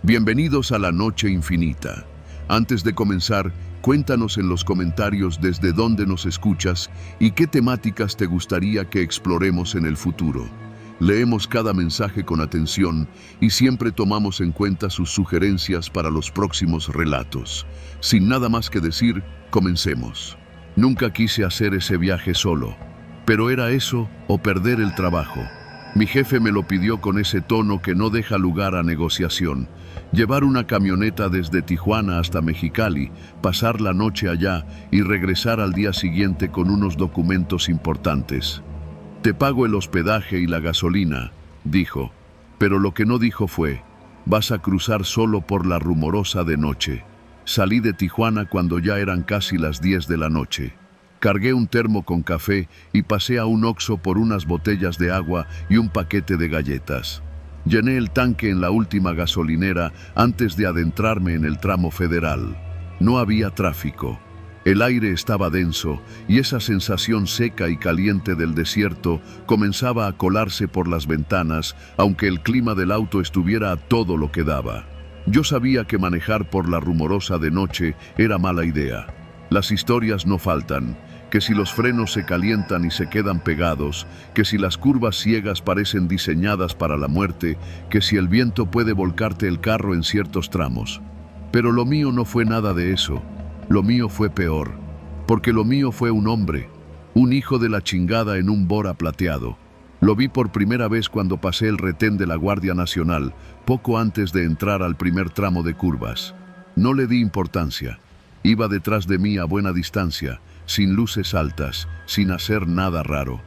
Bienvenidos a la Noche Infinita. Antes de comenzar, cuéntanos en los comentarios desde dónde nos escuchas y qué temáticas te gustaría que exploremos en el futuro. Leemos cada mensaje con atención y siempre tomamos en cuenta sus sugerencias para los próximos relatos. Sin nada más que decir, comencemos. Nunca quise hacer ese viaje solo, pero era eso o perder el trabajo. Mi jefe me lo pidió con ese tono que no deja lugar a negociación. Llevar una camioneta desde Tijuana hasta Mexicali, pasar la noche allá y regresar al día siguiente con unos documentos importantes. Te pago el hospedaje y la gasolina, dijo, pero lo que no dijo fue, vas a cruzar solo por la rumorosa de noche. Salí de Tijuana cuando ya eran casi las 10 de la noche. Cargué un termo con café y pasé a un Oxxo por unas botellas de agua y un paquete de galletas. Llené el tanque en la última gasolinera antes de adentrarme en el tramo federal. No había tráfico. El aire estaba denso y esa sensación seca y caliente del desierto comenzaba a colarse por las ventanas, aunque el clima del auto estuviera a todo lo que daba. Yo sabía que manejar por la rumorosa de noche era mala idea. Las historias no faltan, que si los frenos se calientan y se quedan pegados, que si las curvas ciegas parecen diseñadas para la muerte, que si el viento puede volcarte el carro en ciertos tramos. Pero lo mío no fue nada de eso. Lo mío fue peor, porque lo mío fue un hombre, un hijo de la chingada en un Bora plateado. Lo vi por primera vez cuando pasé el retén de la Guardia Nacional, poco antes de entrar al primer tramo de curvas. No le di importancia. Iba detrás de mí a buena distancia, sin luces altas, sin hacer nada raro.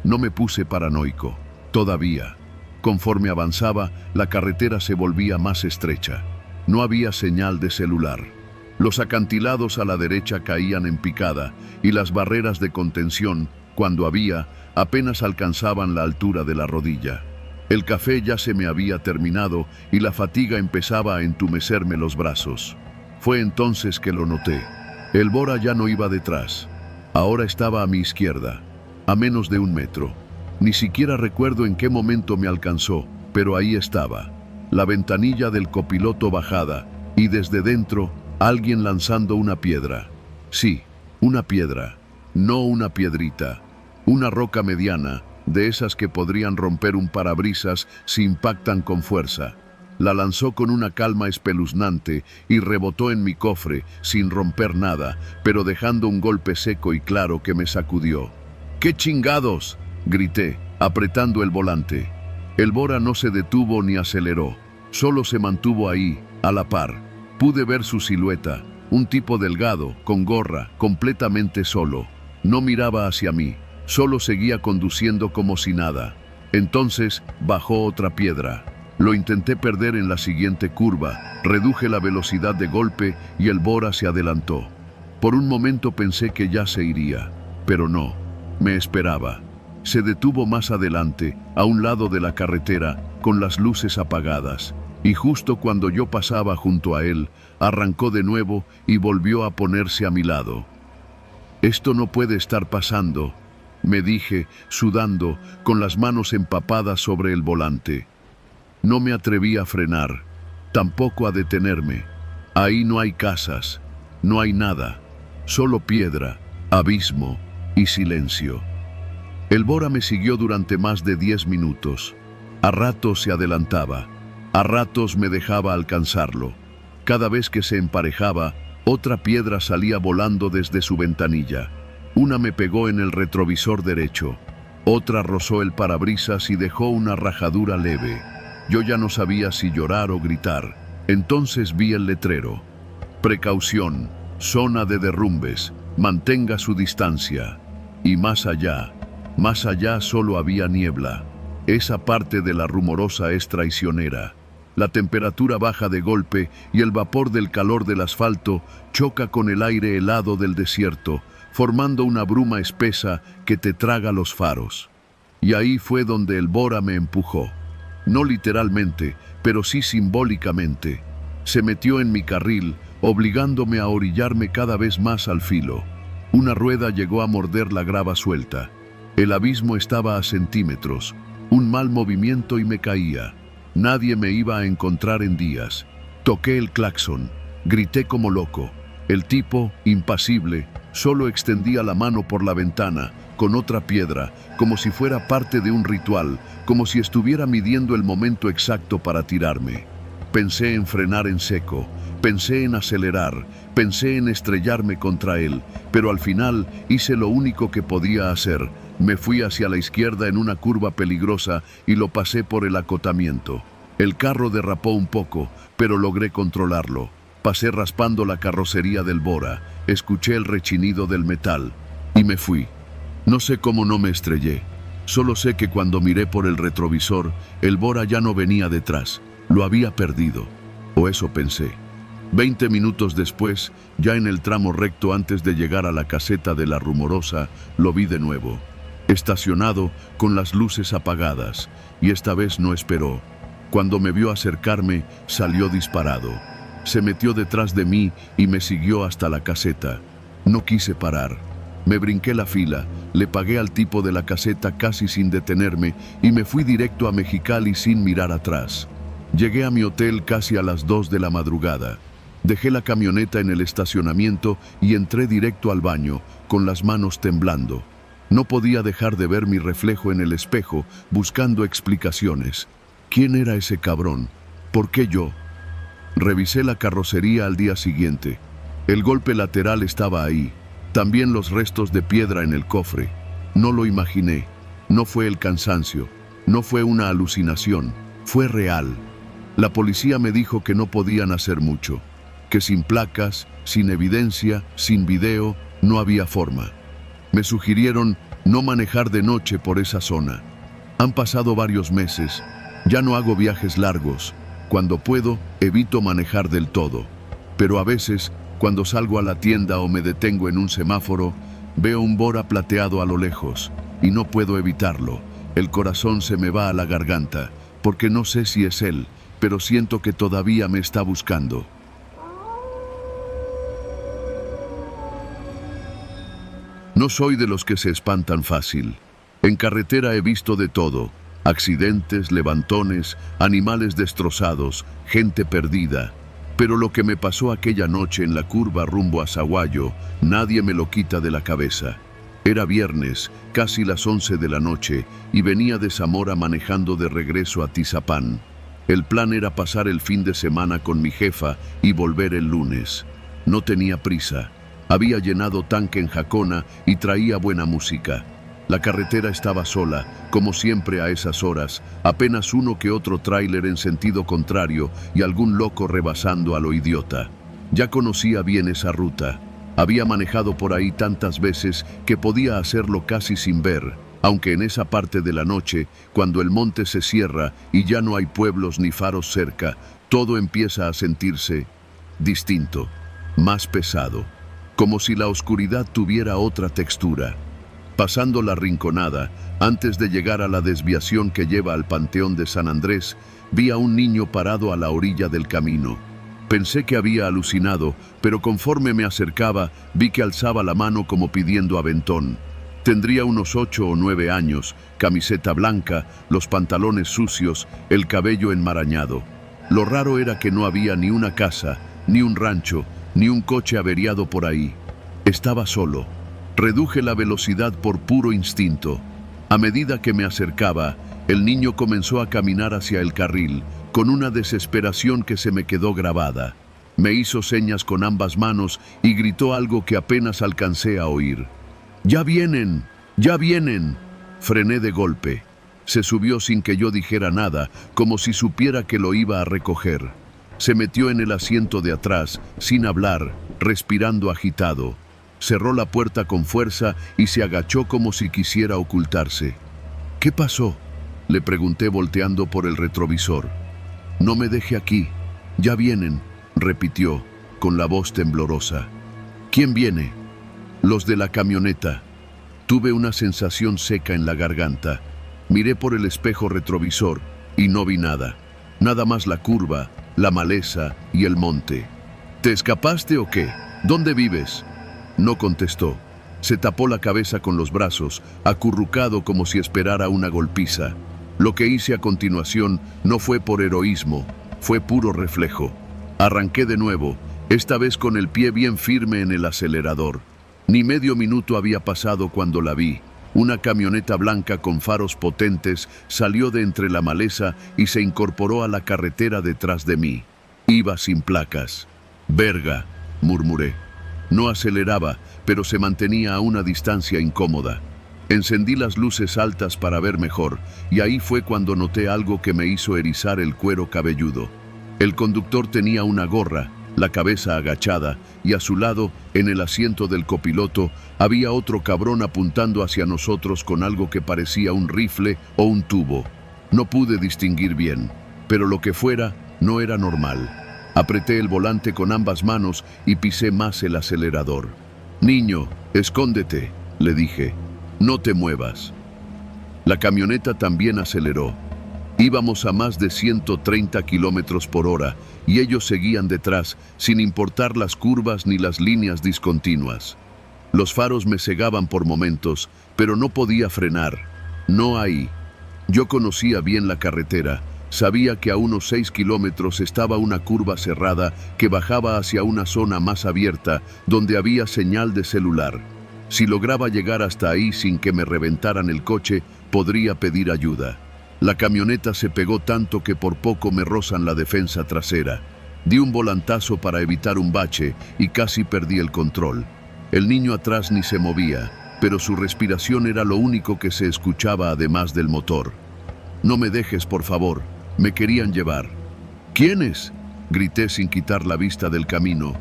No me puse paranoico, todavía. Conforme avanzaba, la carretera se volvía más estrecha. No había señal de celular. Los acantilados a la derecha caían en picada y las barreras de contención, cuando había, apenas alcanzaban la altura de la rodilla. El café ya se me había terminado y la fatiga empezaba a entumecerme los brazos. Fue entonces que lo noté. El Bora ya no iba detrás. Ahora estaba a mi izquierda, a menos de 1 metro. Ni siquiera recuerdo en qué momento me alcanzó, pero ahí estaba. La ventanilla del copiloto bajada y desde dentro alguien lanzando una piedra. Sí, una piedra, no una piedrita. Una roca mediana, de esas que podrían romper un parabrisas si impactan con fuerza. La lanzó con una calma espeluznante y rebotó en mi cofre, sin romper nada, pero dejando un golpe seco y claro que me sacudió. ¡Qué chingados!, grité, apretando el volante. El Bora no se detuvo ni aceleró, solo se mantuvo ahí, a la par. Pude ver su silueta, un tipo delgado, con gorra, completamente solo. No miraba hacia mí, solo seguía conduciendo como si nada. Entonces bajó otra piedra. Lo intenté perder en la siguiente curva, reduje la velocidad de golpe y el Bora se adelantó. Por un momento pensé que ya se iría, pero no, me esperaba. Se detuvo más adelante, a un lado de la carretera, con las luces apagadas, y justo cuando yo pasaba junto a él, arrancó de nuevo y volvió a ponerse a mi lado. Esto no puede estar pasando, me dije, sudando, con las manos empapadas sobre el volante. No me atreví a frenar, tampoco a detenerme. Ahí no hay casas, no hay nada, solo piedra, abismo y silencio. El Bora me siguió durante más de 10 minutos. A ratos se adelantaba, a ratos me dejaba alcanzarlo. Cada vez que se emparejaba, otra piedra salía volando desde su ventanilla. Una me pegó en el retrovisor derecho, otra rozó el parabrisas y dejó una rajadura leve. Yo ya no sabía si llorar o gritar. Entonces vi el letrero. Precaución, zona de derrumbes, mantenga su distancia. Y más allá solo había niebla. Esa parte de la rumorosa es traicionera. La temperatura baja de golpe y el vapor del calor del asfalto choca con el aire helado del desierto, formando una bruma espesa que te traga los faros. Y ahí fue donde el Bora me empujó. No literalmente, pero sí simbólicamente. Se metió en mi carril, obligándome a orillarme cada vez más al filo. Una rueda llegó a morder la grava suelta. El abismo estaba a centímetros. Un mal movimiento y me caía. Nadie me iba a encontrar en días. Toqué el claxon, grité como loco. El tipo, impasible, solo extendía la mano por la ventana, con otra piedra, como si fuera parte de un ritual, como si estuviera midiendo el momento exacto para tirarme. Pensé en frenar en seco, pensé en acelerar, pensé en estrellarme contra él, pero al final hice lo único que podía hacer. Me fui hacia la izquierda en una curva peligrosa y lo pasé por el acotamiento. El carro derrapó un poco, pero logré controlarlo. Pasé raspando la carrocería del Bora, escuché el rechinido del metal y me fui. No sé cómo no me estrellé. Solo sé que cuando miré por el retrovisor, el Bora ya no venía detrás. Lo había perdido. O eso pensé. 20 minutos después, ya en el tramo recto antes de llegar a la caseta de La Rumorosa, lo vi de nuevo. Estacionado, con las luces apagadas, y esta vez no esperó. Cuando me vio acercarme, salió disparado. Se metió detrás de mí y me siguió hasta la caseta. No quise parar. Me brinqué la fila, le pagué al tipo de la caseta casi sin detenerme y me fui directo a Mexicali sin mirar atrás. Llegué a mi hotel casi a las 2 de la madrugada. Dejé la camioneta en el estacionamiento y entré directo al baño, con las manos temblando. No podía dejar de ver mi reflejo en el espejo, buscando explicaciones. ¿Quién era ese cabrón? ¿Por qué yo? Revisé la carrocería al día siguiente. El golpe lateral estaba ahí. También los restos de piedra en el cofre. No lo imaginé. No fue el cansancio. No fue una alucinación. Fue real. La policía me dijo que no podían hacer mucho. Que sin placas, sin evidencia, sin video, no había forma. Me sugirieron no manejar de noche por esa zona. Han pasado varios meses. Ya no hago viajes largos. Cuando puedo, evito manejar del todo. Pero a veces, cuando salgo a la tienda o me detengo en un semáforo, veo un Bora plateado a lo lejos y no puedo evitarlo. El corazón se me va a la garganta, porque no sé si es él, pero siento que todavía me está buscando. No soy de los que se espantan fácil. En carretera he visto de todo. Accidentes, levantones, animales destrozados, gente perdida. Pero lo que me pasó aquella noche en la curva rumbo a Sahuayo, nadie me lo quita de la cabeza. Era viernes, casi las 11 de la noche, y venía de Zamora manejando de regreso a Tizapán. El plan era pasar el fin de semana con mi jefa y volver el lunes. No tenía prisa. Había llenado tanque en Jacona y traía buena música. La carretera estaba sola, como siempre a esas horas, apenas uno que otro tráiler en sentido contrario y algún loco rebasando a lo idiota. Ya conocía bien esa ruta. Había manejado por ahí tantas veces que podía hacerlo casi sin ver, aunque en esa parte de la noche, cuando el monte se cierra y ya no hay pueblos ni faros cerca, todo empieza a sentirse distinto, más pesado, como si la oscuridad tuviera otra textura. Pasando la Rinconada, antes de llegar a la desviación que lleva al Panteón de San Andrés, vi a un niño parado a la orilla del camino. Pensé que había alucinado, pero conforme me acercaba, vi que alzaba la mano como pidiendo aventón. Tendría unos 8 o 9 años, camiseta blanca, los pantalones sucios, el cabello enmarañado. Lo raro era que no había ni una casa, ni un rancho, ni un coche averiado por ahí. Estaba solo. Reduje la velocidad por puro instinto. A medida que me acercaba, el niño comenzó a caminar hacia el carril, con una desesperación que se me quedó grabada. Me hizo señas con ambas manos y gritó algo que apenas alcancé a oír. ¡Ya vienen! ¡Ya vienen! Frené de golpe. Se subió sin que yo dijera nada, como si supiera que lo iba a recoger. Se metió en el asiento de atrás, sin hablar, respirando agitado. Cerró la puerta con fuerza y se agachó como si quisiera ocultarse. ¿Qué pasó?, le pregunté volteando por el retrovisor. No me deje aquí. Ya vienen, repitió, con la voz temblorosa. ¿Quién viene? Los de la camioneta. Tuve una sensación seca en la garganta. Miré por el espejo retrovisor y no vi nada. Nada más la curva, la maleza y el monte. ¿Te escapaste o qué? ¿Dónde vives? No contestó. Se tapó la cabeza con los brazos, acurrucado como si esperara una golpiza. Lo que hice a continuación no fue por heroísmo, fue puro reflejo. Arranqué de nuevo, esta vez con el pie bien firme en el acelerador. Ni medio minuto había pasado cuando la vi. Una camioneta blanca con faros potentes salió de entre la maleza y se incorporó a la carretera detrás de mí. Iba sin placas. «Verga», murmuré. No aceleraba, pero se mantenía a una distancia incómoda. Encendí las luces altas para ver mejor, y ahí fue cuando noté algo que me hizo erizar el cuero cabelludo. El conductor tenía una gorra, la cabeza agachada, y a su lado, en el asiento del copiloto, había otro cabrón apuntando hacia nosotros con algo que parecía un rifle o un tubo. No pude distinguir bien, pero lo que fuera, no era normal. Apreté el volante con ambas manos y pisé más el acelerador. «Niño, escóndete», le dije. «No te muevas». La camioneta también aceleró. Íbamos a más de 130 kilómetros por hora y ellos seguían detrás, sin importar las curvas ni las líneas discontinuas. Los faros me cegaban por momentos, pero no podía frenar. No ahí. Yo conocía bien la carretera. Sabía que a unos 6 kilómetros estaba una curva cerrada que bajaba hacia una zona más abierta, donde había señal de celular. Si lograba llegar hasta ahí sin que me reventaran el coche, podría pedir ayuda. La camioneta se pegó tanto que por poco me rozan la defensa trasera. Di un volantazo para evitar un bache y casi perdí el control. El niño atrás ni se movía, pero su respiración era lo único que se escuchaba además del motor. «No me dejes, por favor», me querían llevar. «¿Quiénes?», grité sin quitar la vista del camino.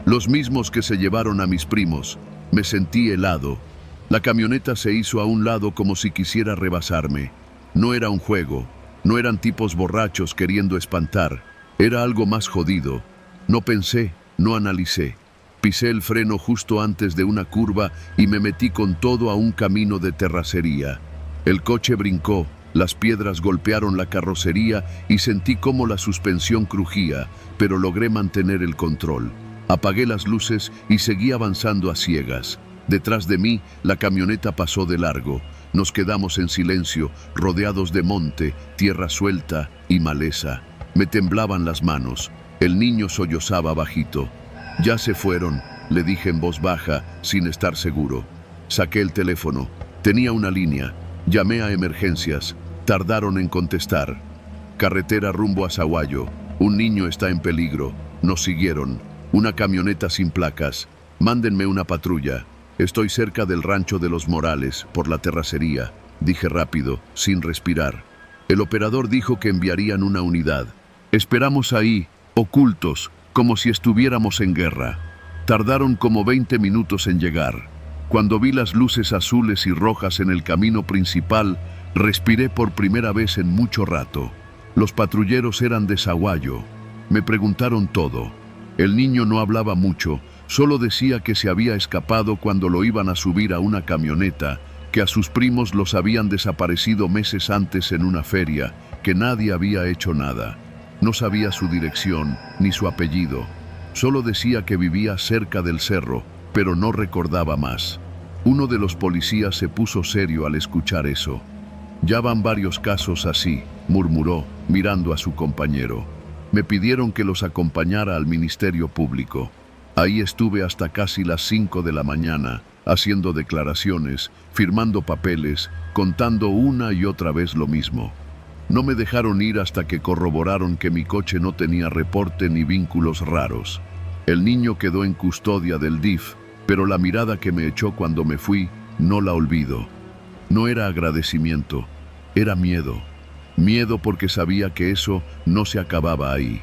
«Los mismos que se llevaron a mis primos». Me sentí helado. La camioneta se hizo a un lado como si quisiera rebasarme. No era un juego, no eran tipos borrachos queriendo espantar, era algo más jodido. No pensé, no analicé. Pisé el freno justo antes de una curva y me metí con todo a un camino de terracería. El coche brincó, las piedras golpearon la carrocería y sentí cómo la suspensión crujía, pero logré mantener el control. Apagué las luces y seguí avanzando a ciegas. Detrás de mí, la camioneta pasó de largo. Nos quedamos en silencio, rodeados de monte, tierra suelta y maleza. Me temblaban las manos. El niño sollozaba bajito. «Ya se fueron», le dije en voz baja, sin estar seguro. Saqué el teléfono. Tenía una línea. Llamé a emergencias. Tardaron en contestar. «Carretera rumbo a Sahuayo. Un niño está en peligro». Nos siguieron. Una camioneta sin placas. «Mándenme una patrulla. Estoy cerca del rancho de los Morales, por la terracería», dije rápido, sin respirar. El operador dijo que enviarían una unidad. Esperamos ahí, ocultos, como si estuviéramos en guerra. Tardaron como 20 minutos en llegar. Cuando vi las luces azules y rojas en el camino principal, respiré por primera vez en mucho rato. Los patrulleros eran de Sahuayo. Me preguntaron todo. El niño no hablaba mucho, solo decía que se había escapado cuando lo iban a subir a una camioneta, que a sus primos los habían desaparecido meses antes en una feria, que nadie había hecho nada. No sabía su dirección ni su apellido. Solo decía que vivía cerca del cerro, pero no recordaba más. Uno de los policías se puso serio al escuchar eso. «Ya van varios casos así», murmuró, mirando a su compañero. Me pidieron que los acompañara al Ministerio Público. Ahí estuve hasta casi las 5 de la mañana, haciendo declaraciones, firmando papeles, contando una y otra vez lo mismo. No me dejaron ir hasta que corroboraron que mi coche no tenía reporte ni vínculos raros. El niño quedó en custodia del DIF, pero la mirada que me echó cuando me fui no la olvido. No era agradecimiento, era miedo. Miedo porque sabía que eso no se acababa ahí.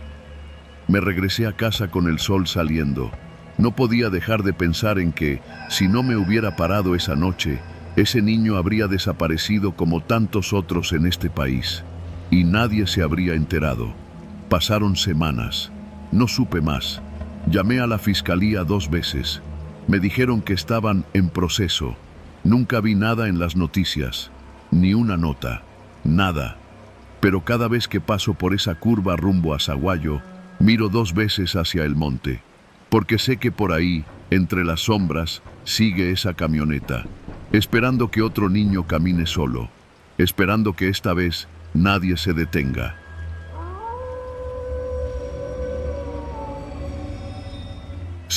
Me regresé a casa con el sol saliendo. No podía dejar de pensar en que, si no me hubiera parado esa noche, ese niño habría desaparecido como tantos otros en este país. Y nadie se habría enterado. Pasaron semanas. No supe más. Llamé a la fiscalía 2 veces. Me dijeron que estaban en proceso. Nunca vi nada en las noticias. Ni una nota. Nada. Pero cada vez que paso por esa curva rumbo a Sahuayo, miro 2 veces hacia el monte, porque sé que por ahí, entre las sombras, sigue esa camioneta, esperando que otro niño camine solo, esperando que esta vez nadie se detenga.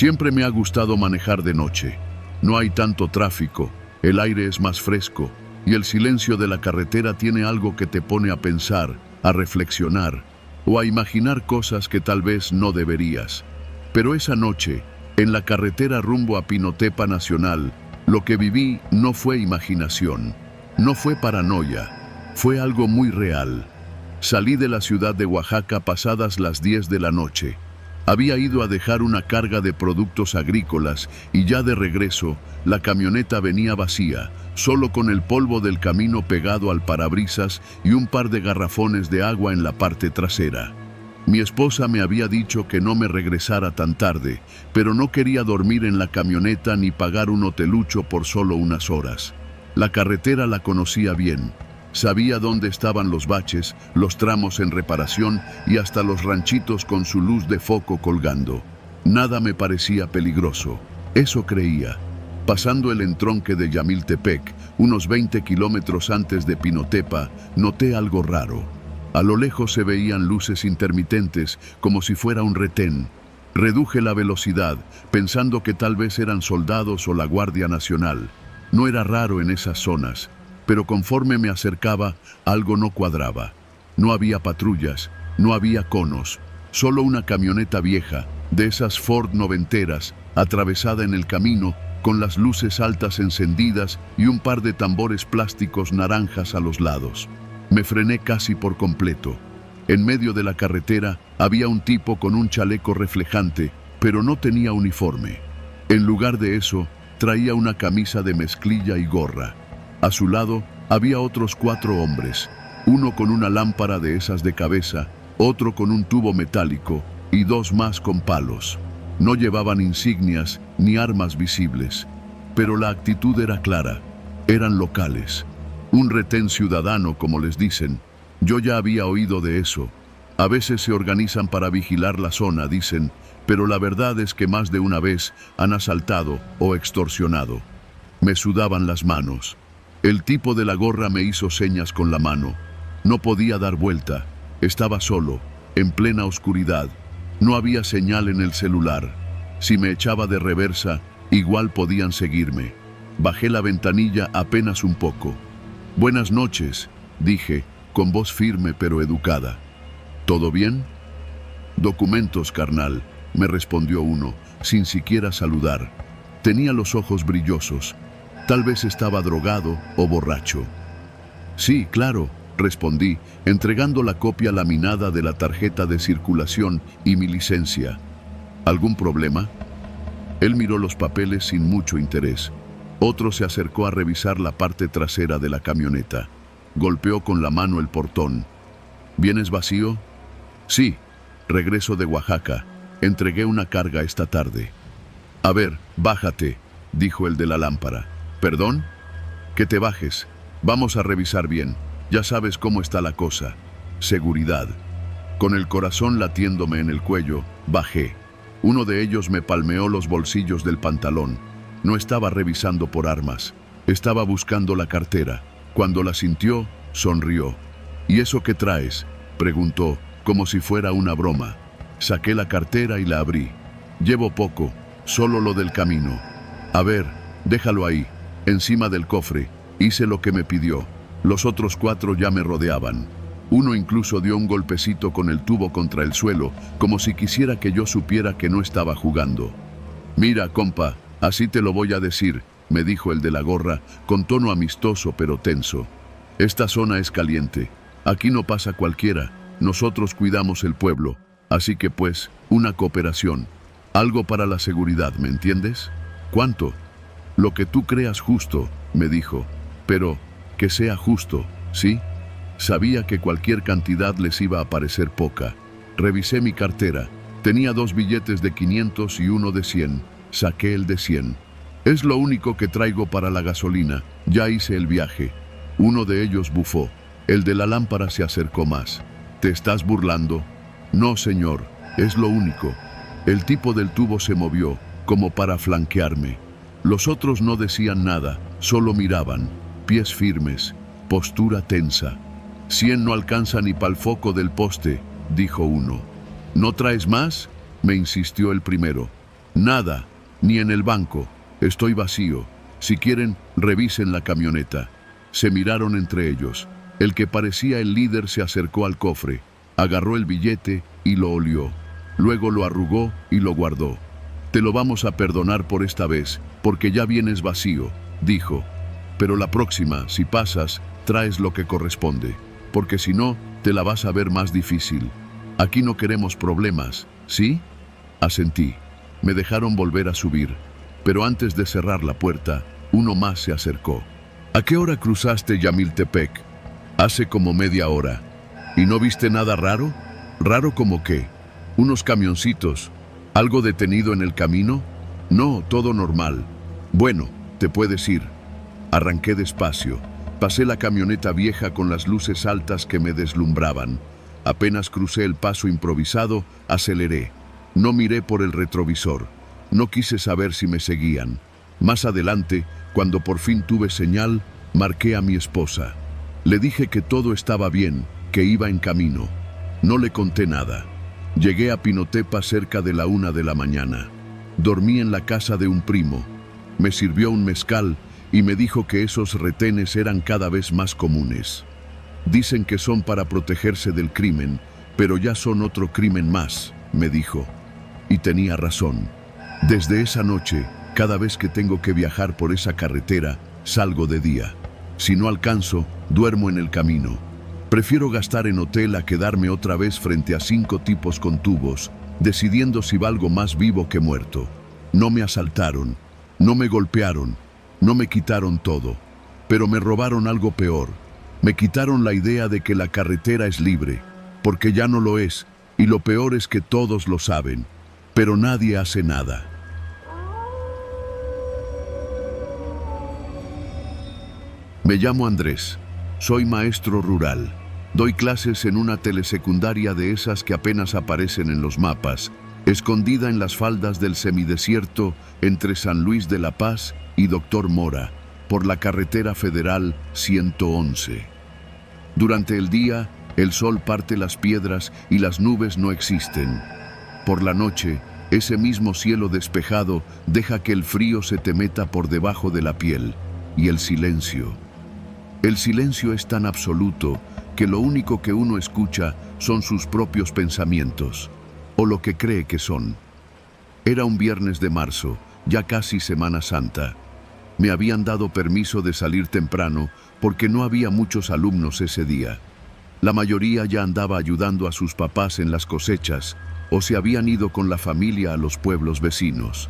Siempre me ha gustado manejar de noche. No hay tanto tráfico, el aire es más fresco y el silencio de la carretera tiene algo que te pone a pensar, a reflexionar o a imaginar cosas que tal vez no deberías. Pero esa noche, en la carretera rumbo a Pinotepa Nacional, lo que viví no fue imaginación, no fue paranoia, fue algo muy real. Salí de la ciudad de Oaxaca pasadas las 10 de la noche. Había ido a dejar una carga de productos agrícolas y ya de regreso, la camioneta venía vacía, solo con el polvo del camino pegado al parabrisas y un par de garrafones de agua en la parte trasera. Mi esposa me había dicho que no me regresara tan tarde, pero no quería dormir en la camioneta ni pagar un hotelucho por solo unas horas. La carretera la conocía bien. Sabía dónde estaban los baches, los tramos en reparación y hasta los ranchitos con su luz de foco colgando. Nada me parecía peligroso. Eso creía. Pasando el entronque de Yamiltepec, unos 20 kilómetros antes de Pinotepa, noté algo raro. A lo lejos se veían luces intermitentes, como si fuera un retén. Reduje la velocidad, pensando que tal vez eran soldados o la Guardia Nacional. No era raro en esas zonas, pero conforme me acercaba, algo no cuadraba. No había patrullas, no había conos, solo una camioneta vieja, de esas Ford noventeras, atravesada en el camino, con las luces altas encendidas y un par de tambores plásticos naranjas a los lados. Me frené casi por completo. En medio de la carretera había un tipo con un chaleco reflejante, pero no tenía uniforme. En lugar de eso, traía una camisa de mezclilla y gorra. A su lado había otros 4 hombres, uno con una lámpara de esas de cabeza, otro con un tubo metálico y 2 más con palos. No llevaban insignias ni armas visibles, pero la actitud era clara. Eran locales. Un retén ciudadano, como les dicen. Yo ya había oído de eso. A veces se organizan para vigilar la zona, dicen, pero la verdad es que más de una vez han asaltado o extorsionado. Me sudaban las manos. El tipo de la gorra me hizo señas con la mano. No podía dar vuelta. Estaba solo, en plena oscuridad. No había señal en el celular. Si me echaba de reversa, igual podían seguirme. Bajé la ventanilla apenas un poco. «Buenas noches», dije, con voz firme pero educada. «¿Todo bien?» «Documentos, carnal», me respondió uno, sin siquiera saludar. Tenía los ojos brillosos. Tal vez estaba drogado o borracho. «Sí, claro», respondí, entregando la copia laminada de la tarjeta de circulación y mi licencia. «¿Algún problema?» Él miró los papeles sin mucho interés. Otro se acercó a revisar la parte trasera de la camioneta. Golpeó con la mano el portón. «¿Vienes vacío?» «Sí, regreso de Oaxaca. Entregué una carga esta tarde». «A ver, bájate», dijo el de la lámpara. «¿Perdón?» «Que te bajes. Vamos a revisar bien. Ya sabes cómo está la cosa. Seguridad». Con el corazón latiéndome en el cuello, bajé. Uno de ellos me palmeó los bolsillos del pantalón. No estaba revisando por armas. Estaba buscando la cartera. Cuando la sintió, sonrió. «¿Y eso qué traes?», preguntó, como si fuera una broma. Saqué la cartera y la abrí. «Llevo poco, solo lo del camino». «A ver, déjalo ahí, encima del cofre». Hice lo que me pidió. Los otros 4 ya me rodeaban. Uno incluso dio un golpecito con el tubo contra el suelo, como si quisiera que yo supiera que no estaba jugando. «Mira, compa, así te lo voy a decir», me dijo el de la gorra, con tono amistoso pero tenso. «Esta zona es caliente. Aquí no pasa cualquiera. Nosotros cuidamos el pueblo. Así que pues, una cooperación. Algo para la seguridad, ¿me entiendes?» «¿Cuánto?» «Lo que tú creas justo», me dijo. «Pero, que sea justo, ¿sí?» Sabía que cualquier cantidad les iba a parecer poca. Revisé mi cartera. Tenía 2 billetes de 500 y uno de 100. Saqué el de 100. «Es lo único que traigo para la gasolina. Ya hice el viaje». Uno de ellos bufó. El de la lámpara se acercó más. «¿Te estás burlando?» «No, señor. Es lo único». El tipo del tubo se movió, como para flanquearme. Los otros no decían nada, solo miraban. Pies firmes, postura tensa. «100 no alcanza ni pa'l foco del poste», dijo uno. «¿No traes más?», me insistió el primero. Nada, ni en el banco. Estoy vacío. Si quieren, revisen la camioneta. Se miraron entre ellos. El que parecía el líder se acercó al cofre, agarró el billete y lo olió. Luego lo arrugó y lo guardó. Te lo vamos a perdonar por esta vez, porque ya vienes vacío, dijo. Pero la próxima, si pasas, traes lo que corresponde, porque si no, te la vas a ver más difícil. Aquí no queremos problemas, ¿sí? Asentí. Me dejaron volver a subir, pero antes de cerrar la puerta, uno más se acercó. ¿A qué hora cruzaste Yamiltepec? Hace como media hora. ¿Y no viste nada raro? ¿Raro como qué? ¿Unos camioncitos? ¿Algo detenido en el camino? No, todo normal. Bueno, te puedes ir. Arranqué despacio. Pasé la camioneta vieja con las luces altas que me deslumbraban. Apenas crucé el paso improvisado, aceleré. No miré por el retrovisor. No quise saber si me seguían. Más adelante, cuando por fin tuve señal, marqué a mi esposa. Le dije que todo estaba bien, que iba en camino. No le conté nada. Llegué a Pinotepa cerca de la 1 de la mañana. Dormí en la casa de un primo. Me sirvió un mezcal y me dijo que esos retenes eran cada vez más comunes. Dicen que son para protegerse del crimen, pero ya son otro crimen más, me dijo. Y tenía razón. Desde esa noche, cada vez que tengo que viajar por esa carretera, salgo de día. Si no alcanzo, duermo en el camino. Prefiero gastar en hotel a quedarme otra vez frente a 5 tipos con tubos, decidiendo si valgo más vivo que muerto. No me asaltaron, no me golpearon, no me quitaron todo, pero me robaron algo peor. Me quitaron la idea de que la carretera es libre, porque ya no lo es, y lo peor es que todos lo saben, pero nadie hace nada. Me llamo Andrés, soy maestro rural. Doy clases en una telesecundaria de esas que apenas aparecen en los mapas, escondida en las faldas del semidesierto entre San Luis de la Paz y Doctor Mora, por la carretera federal 111. Durante el día, el sol parte las piedras y las nubes no existen. Por la noche, ese mismo cielo despejado deja que el frío se te meta por debajo de la piel, y el silencio. El silencio es tan absoluto que lo único que uno escucha son sus propios pensamientos, o lo que cree que son. Era un viernes de marzo, ya casi Semana Santa. Me habían dado permiso de salir temprano porque no había muchos alumnos ese día. La mayoría ya andaba ayudando a sus papás en las cosechas o se habían ido con la familia a los pueblos vecinos.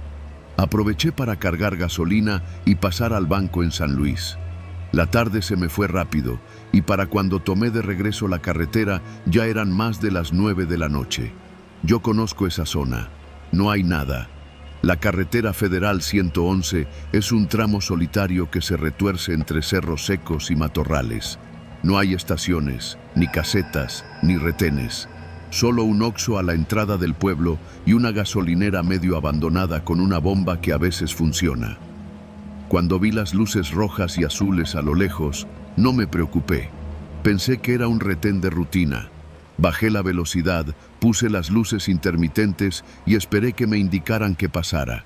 Aproveché para cargar gasolina y pasar al banco en San Luis. La tarde se me fue rápido y para cuando tomé de regreso la carretera ya eran más de las 9 de la noche. Yo conozco esa zona. No hay nada. La carretera federal 111 es un tramo solitario que se retuerce entre cerros secos y matorrales. No hay estaciones, ni casetas, ni retenes. Solo un Oxxo a la entrada del pueblo y una gasolinera medio abandonada con una bomba que a veces funciona. Cuando vi las luces rojas y azules a lo lejos, no me preocupé. Pensé que era un retén de rutina. Bajé la velocidad, puse las luces intermitentes y esperé que me indicaran que pasara.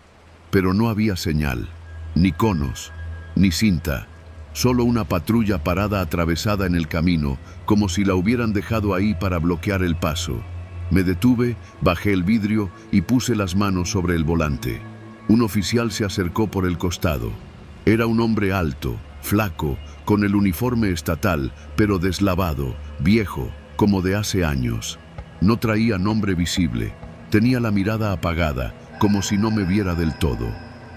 Pero no había señal, ni conos, ni cinta. Solo una patrulla parada atravesada en el camino, como si la hubieran dejado ahí para bloquear el paso. Me detuve, bajé el vidrio y puse las manos sobre el volante. Un oficial se acercó por el costado. Era un hombre alto, flaco, con el uniforme estatal, pero deslavado, viejo, como de hace años. No traía nombre visible. Tenía la mirada apagada, como si no me viera del todo.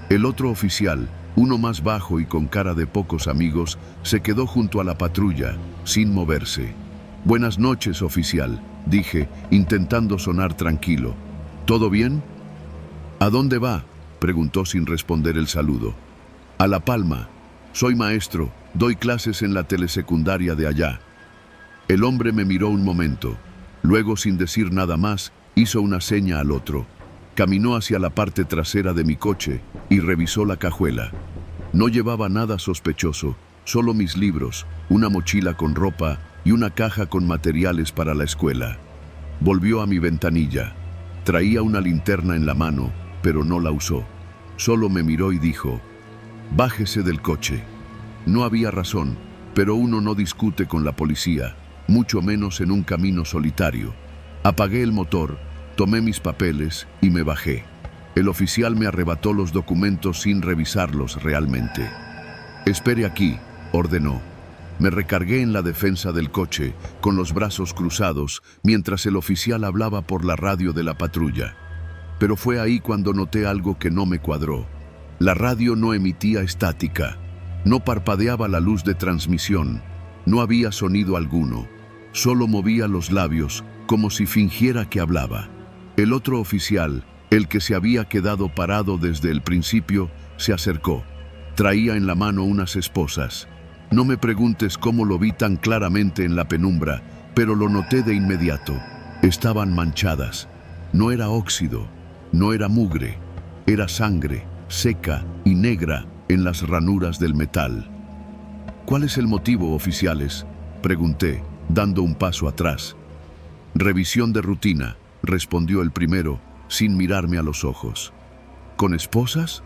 El otro oficial, uno más bajo y con cara de pocos amigos, se quedó junto a la patrulla, sin moverse. «Buenas noches, oficial», dije, intentando sonar tranquilo. «¿Todo bien?» «¿A dónde va?», preguntó sin responder el saludo. «A La Palma. Soy maestro, doy clases en la telesecundaria de allá». El hombre me miró un momento. Luego, sin decir nada más, hizo una seña al otro. Caminó hacia la parte trasera de mi coche y revisó la cajuela. No llevaba nada sospechoso, solo mis libros, una mochila con ropa y una caja con materiales para la escuela. Volvió a mi ventanilla. Traía una linterna en la mano pero no la usó. Solo me miró y dijo: «Bájese del coche». No había razón, pero uno no discute con la policía, mucho menos en un camino solitario. Apagué el motor, tomé mis papeles y me bajé. El oficial me arrebató los documentos sin revisarlos realmente. «Espere aquí», ordenó. Me recargué en la defensa del coche, con los brazos cruzados, mientras el oficial hablaba por la radio de la patrulla. Pero fue ahí cuando noté algo que no me cuadró. La radio no emitía estática. No parpadeaba la luz de transmisión. No había sonido alguno. Solo movía los labios, como si fingiera que hablaba. El otro oficial, el que se había quedado parado desde el principio, se acercó. Traía en la mano unas esposas. No me preguntes cómo lo vi tan claramente en la penumbra, pero lo noté de inmediato. Estaban manchadas. No era óxido, no era mugre, era sangre, seca y negra en las ranuras del metal. «¿Cuál es el motivo, oficiales?», pregunté, dando un paso atrás. «Revisión de rutina», respondió el primero, sin mirarme a los ojos. «¿Con esposas?».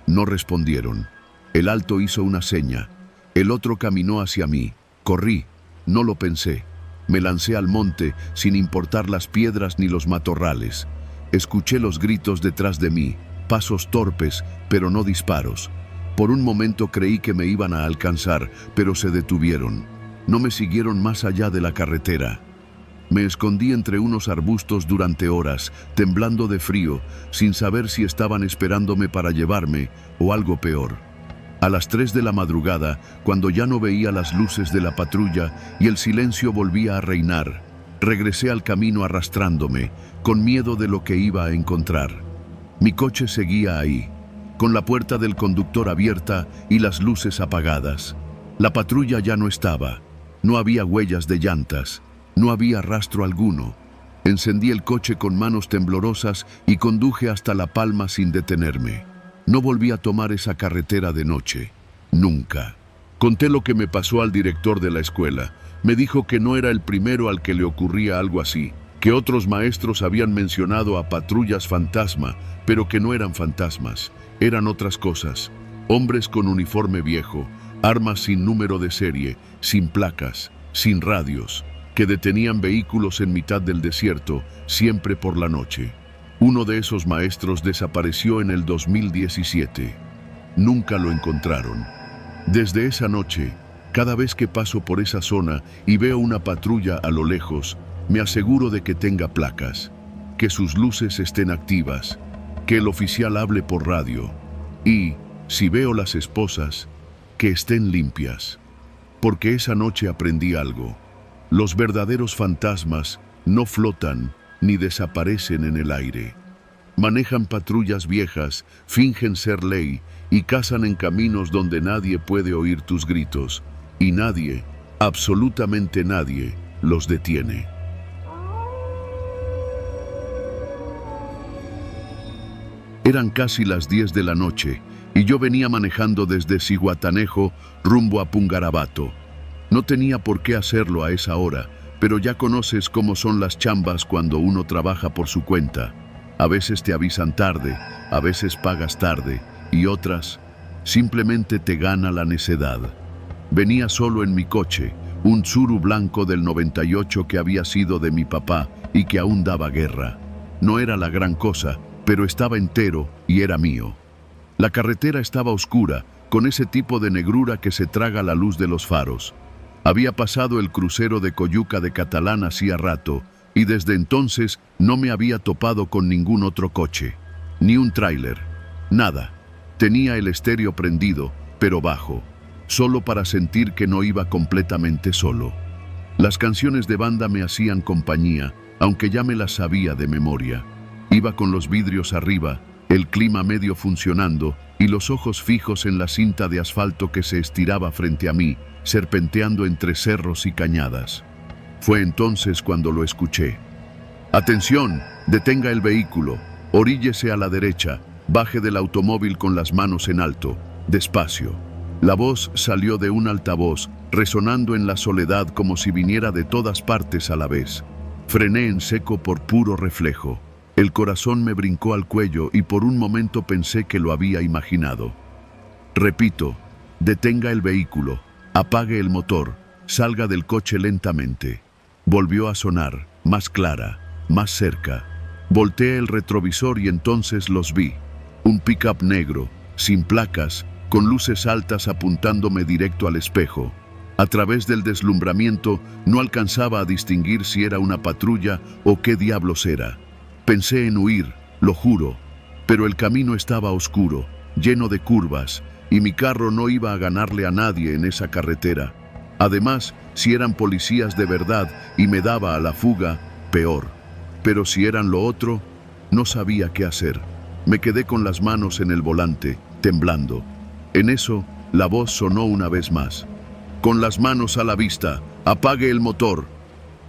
No respondieron. El alto hizo una seña. El otro caminó hacia mí. Corrí. No lo pensé. Me lancé al monte, sin importar las piedras ni los matorrales. Escuché los gritos detrás de mí, pasos torpes, pero no disparos. Por un momento creí que me iban a alcanzar, pero se detuvieron. No me siguieron más allá de la carretera. Me escondí entre unos arbustos durante horas, temblando de frío, sin saber si estaban esperándome para llevarme o algo peor. A las 3 de la madrugada, cuando ya no veía las luces de la patrulla y el silencio volvía a reinar, regresé al camino arrastrándome, con miedo de lo que iba a encontrar. Mi coche seguía ahí, con la puerta del conductor abierta y las luces apagadas. La patrulla ya no estaba. No había huellas de llantas. No había rastro alguno. Encendí el coche con manos temblorosas y conduje hasta La Palma sin detenerme. No volví a tomar esa carretera de noche. Nunca. Conté lo que me pasó al director de la escuela. Me dijo que no era el primero al que le ocurría algo así, que otros maestros habían mencionado a patrullas fantasma, pero que no eran fantasmas, eran otras cosas. Hombres con uniforme viejo, armas sin número de serie, sin placas, sin radios, que detenían vehículos en mitad del desierto, siempre por la noche. Uno de esos maestros desapareció en el 2017. Nunca lo encontraron. Desde esa noche, cada vez que paso por esa zona y veo una patrulla a lo lejos, me aseguro de que tenga placas, que sus luces estén activas, que el oficial hable por radio y, si veo las esposas, que estén limpias. Porque esa noche aprendí algo. Los verdaderos fantasmas no flotan ni desaparecen en el aire. Manejan patrullas viejas, fingen ser ley y cazan en caminos donde nadie puede oír tus gritos. Y nadie, absolutamente nadie, los detiene. Eran casi las 10 de la noche y yo venía manejando desde Zihuatanejo rumbo a Pungarabato. No tenía por qué hacerlo a esa hora, pero ya conoces cómo son las chambas cuando uno trabaja por su cuenta. A veces te avisan tarde, a veces pagas tarde y otras, simplemente te gana la necedad. Venía solo en mi coche, un Tsuru blanco del 98 que había sido de mi papá y que aún daba guerra. No era la gran cosa, pero estaba entero y era mío. La carretera estaba oscura, con ese tipo de negrura que se traga la luz de los faros. Había pasado el crucero de Coyuca de Catalán hacía rato, y desde entonces no me había topado con ningún otro coche, ni un tráiler, nada. Tenía el estéreo prendido, pero bajo, solo para sentir que no iba completamente solo. Las canciones de banda me hacían compañía, aunque ya me las sabía de memoria. Iba con los vidrios arriba, el clima medio funcionando y los ojos fijos en la cinta de asfalto que se estiraba frente a mí, serpenteando entre cerros y cañadas. Fue entonces cuando lo escuché. «Atención, detenga el vehículo, oríllese a la derecha, baje del automóvil con las manos en alto, despacio». La voz salió de un altavoz, resonando en la soledad como si viniera de todas partes a la vez. Frené en seco por puro reflejo. El corazón me brincó al cuello y por un momento pensé que lo había imaginado. Repito, detenga el vehículo, apague el motor, salga del coche lentamente. Volvió a sonar, más clara, más cerca. Volteé el retrovisor y entonces los vi. Un pick-up negro, sin placas, con luces altas apuntándome directo al espejo. A través del deslumbramiento no alcanzaba a distinguir si era una patrulla o qué diablos era. Pensé en huir, lo juro, pero el camino estaba oscuro, lleno de curvas, y mi carro no iba a ganarle a nadie en esa carretera. Además, si eran policías de verdad y me daba a la fuga, peor. Pero si eran lo otro, no sabía qué hacer. Me quedé con las manos en el volante, temblando. En eso, la voz sonó una vez más. Con las manos a la vista, apague el motor.